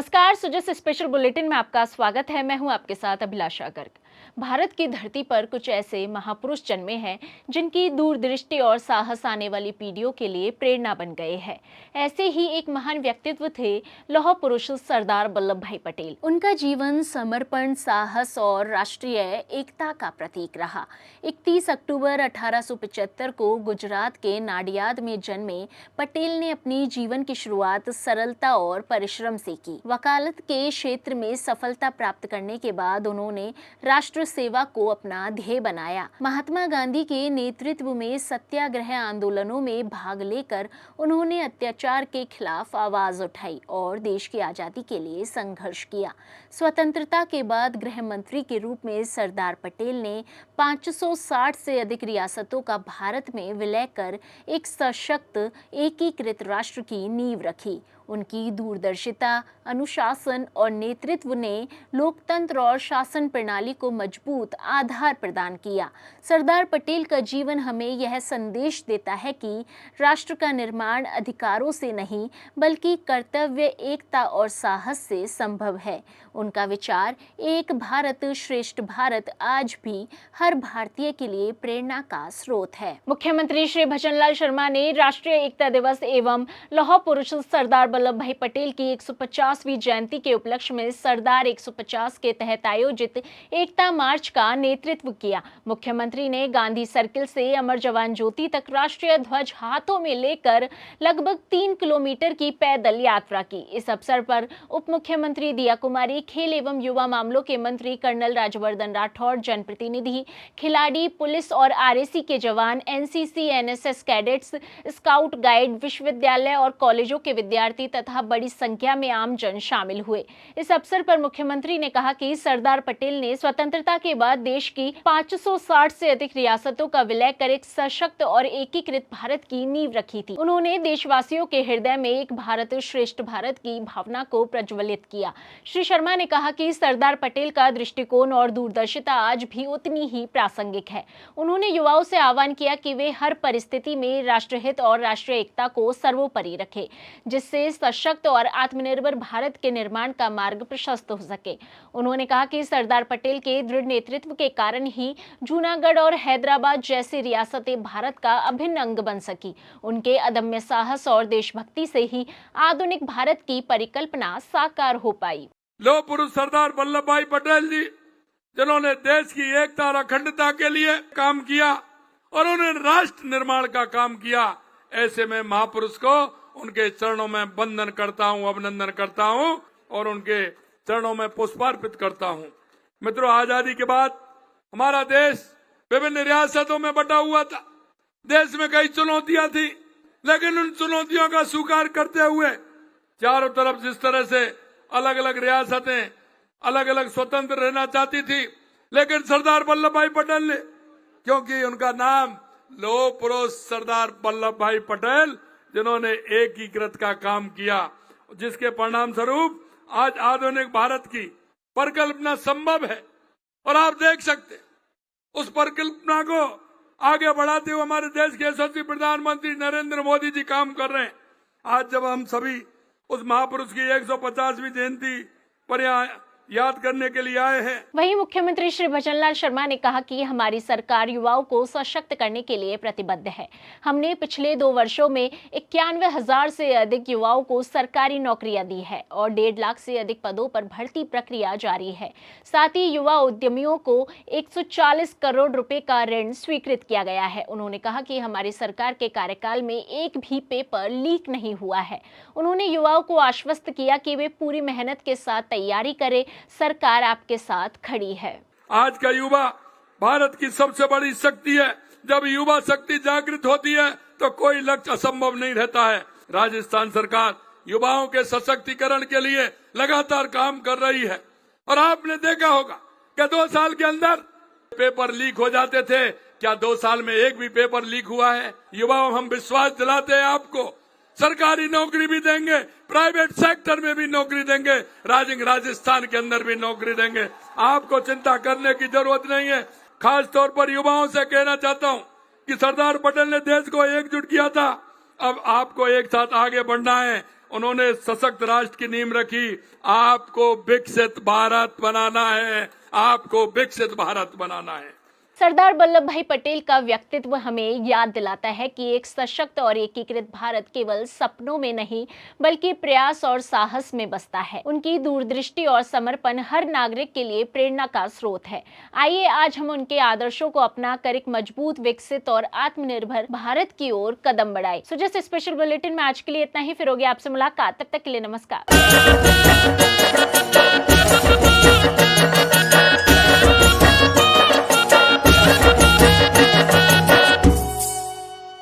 नमस्कार, Sujas special bulletin में आपका स्वागत है। मैं हूं आपके साथ अभिलाषा गर्ग। भारत की धरती पर कुछ ऐसे महापुरुष जन्मे हैं जिनकी दूरदृष्टि और साहस आने वाली पीढ़ियों के लिए प्रेरणा बन गए हैं। ऐसे ही एक महान व्यक्तित्व थे लौह पुरुष सरदार वल्लभ भाई पटेल। उनका जीवन समर्पण, साहस और राष्ट्रीय एकता का प्रतीक रहा। 31 अक्टूबर 1875 को गुजरात के नाडियाद में जन्मे पटेल ने अपनी जीवन की शुरुआत सरलता और परिश्रम से की। वकालत के क्षेत्र में सफलता प्राप्त करने के बाद उन्होंने राष्ट्र सेवा को अपना ध्येय बनाया। महात्मा गांधी के नेतृत्व में सत्याग्रह आंदोलनों में भाग लेकर उन्होंने अत्याचार के खिलाफ आवाज उठाई और देश की आजादी के लिए संघर्ष किया। स्वतंत्रता के बाद गृह मंत्री के रूप में सरदार पटेल ने 560 से अधिक रियासतों का भारत में विलय कर एक सशक्त एकीकृत राष्ट्र की नींव रखी। उनकी दूरदर्शिता, अनुशासन और नेतृत्व ने लोकतंत्र और शासन प्रणाली को मजबूत आधार प्रदान किया। सरदार पटेल का जीवन हमें यह संदेश देता है कि राष्ट्र का निर्माण अधिकारों से नहीं बल्कि कर्तव्य, एकता और साहस से संभव है। उनका विचार एक भारत श्रेष्ठ भारत आज भी हर भारतीय के लिए प्रेरणा का स्रोत है। मुख्यमंत्री श्री भजनलाल शर्मा ने राष्ट्रीय एकता दिवस एवं लौह पुरुष सरदार वल्लभ भाई पटेल की 150वीं जयंती के उपलक्ष्य में सरदार 150 के तहत आयोजित एकता मार्च का नेतृत्व किया। मुख्यमंत्री ने गांधी सर्किल से अमर जवान ज्योति तक राष्ट्रीय ध्वज हाथों में लेकर लगभग 3 किलोमीटर की पैदल यात्रा की। इस अवसर पर उप मुख्यमंत्री दिया कुमारी, खेल एवं युवा मामलों के मंत्री कर्नल राज्यवर्धन राठौड़, जनप्रतिनिधि, खिलाड़ी, पुलिस और आरएसी के जवान, NCC, NSS cadets, scout guide, विश्वविद्यालय और कॉलेजों के विद्यार्थी तथा बड़ी संख्या में आम जन शामिल हुए। इस अवसर पर मुख्यमंत्री ने कहा कि सरदार पटेल ने स्वतंत्रता के बाद देश की 560 से अधिक रियासतों का विलय कर एक सशक्त और एकीकृत भारत की नींव रखी थी। उन्होंने देशवासियों के हृदय में एक भारत श्रेष्ठ भारत की भावना को प्रज्वलित किया। श्री शर्मा ने कहा कि सरदार पटेल का दृष्टिकोण और दूरदर्शिता आज भी उतनी ही प्रासंगिक है। उन्होंने युवाओं से आह्वान किया कि वे हर परिस्थिति में राष्ट्रहित और राष्ट्रीय एकता को सर्वोपरि रखें, जिससे सशक्त और आत्मनिर्भर भारत के निर्माण का मार्ग प्रशस्त हो सके। उन्होंने कहा कि सरदार पटेल के दृढ़ नेतृत्व के कारण ही जूनागढ़ और हैदराबाद जैसी रियासतें भारत का अभिन्न अंग बन सकी। उनके अदम्य साहस और देशभक्ति से ही आधुनिक भारत की परिकल्पना साकार हो पाई। लौह पुरुष सरदार वल्लभ भाई पटेल जी, जिन्होंने देश की एकता और अखंडता के लिए काम किया और उन्होंने राष्ट्र निर्माण का काम किया, ऐसे में महापुरुष को उनके चरणों में वंदन करता हूं, अभिनंदन करता हूं और उनके चरणों में पुष्पार्पित करता हूं। मित्रों, आजादी के बाद हमारा देश विभिन्न रियासतों में बटा हुआ था। देश में कई चुनौतियां थी, लेकिन उन चुनौतियों का स्वीकार करते हुए चारों तरफ जिस तरह से अलग अलग रियासतें अलग अलग स्वतंत्र रहना चाहती थी, लेकिन सरदार वल्लभ भाई पटेल ने, क्योंकि उनका नाम लौह पुरुष सरदार वल्लभ भाई पटेल, जिन्होंने एकीकृत का काम किया, जिसके परिणाम स्वरूप आज आधुनिक भारत की परिकल्पना संभव है। और आप देख सकते उस परिकल्पना को आगे बढ़ाते हुए हमारे देश के यशस्वी प्रधानमंत्री नरेंद्र मोदी जी काम कर रहे हैं। आज जब हम सभी उस महापुरुष की 150वीं जयंती पर यहाँ याद करने के लिए आए हैं। वहीं मुख्यमंत्री श्री भजनलाल शर्मा ने कहा कि हमारी सरकार युवाओं को सशक्त करने के लिए प्रतिबद्ध है। हमने पिछले 2 वर्षों में 91,000 से अधिक युवाओं को सरकारी नौकरियां दी है और 1.5 लाख से अधिक पदों पर भर्ती प्रक्रिया जारी है। साथ ही युवा उद्यमियों को 140 करोड़ रुपए का ऋण स्वीकृत किया गया है। उन्होंने कहा कि हमारी सरकार के कार्यकाल में एक भी पेपर लीक नहीं हुआ है। उन्होंने युवाओं को आश्वस्त किया कि वे पूरी मेहनत के साथ तैयारी करें, सरकार आपके साथ खड़ी है। आज का युवा भारत की सबसे बड़ी शक्ति है। जब युवा शक्ति जागृत होती है तो कोई लक्ष्य असंभव नहीं रहता है। राजस्थान सरकार युवाओं के सशक्तिकरण के लिए लगातार काम कर रही है और आपने देखा होगा कि 2 साल के अंदर पेपर लीक हो जाते थे। क्या 2 साल में एक भी पेपर लीक हुआ है? युवाओं, हम विश्वास दिलाते हैं आपको, सरकारी नौकरी भी देंगे, प्राइवेट सेक्टर में भी नौकरी देंगे, राजस्थान के अंदर भी नौकरी देंगे। आपको चिंता करने की जरूरत नहीं है। खास तौर पर युवाओं से कहना चाहता हूं कि सरदार पटेल ने देश को एकजुट किया था अब आपको एक साथ आगे बढ़ना है। उन्होंने सशक्त राष्ट्र की नींव रखी। आपको विकसित भारत बनाना है, आपको विकसित भारत बनाना है। सरदार वल्लभ भाई पटेल का व्यक्तित्व हमें याद दिलाता है कि एक सशक्त और एकीकृत भारत केवल सपनों में नहीं बल्कि प्रयास और साहस में बसता है। उनकी दूरदृष्टि और समर्पण हर नागरिक के लिए प्रेरणा का स्रोत है। आइए आज हम उनके आदर्शों को अपनाकर एक मजबूत, विकसित और आत्मनिर्भर भारत की ओर कदम बढ़ाएं। सो जस्ट स्पेशल बुलेटिन में आज के लिए इतना ही। फिर होगी आपसे मुलाकात, तब तक के लिए नमस्कार।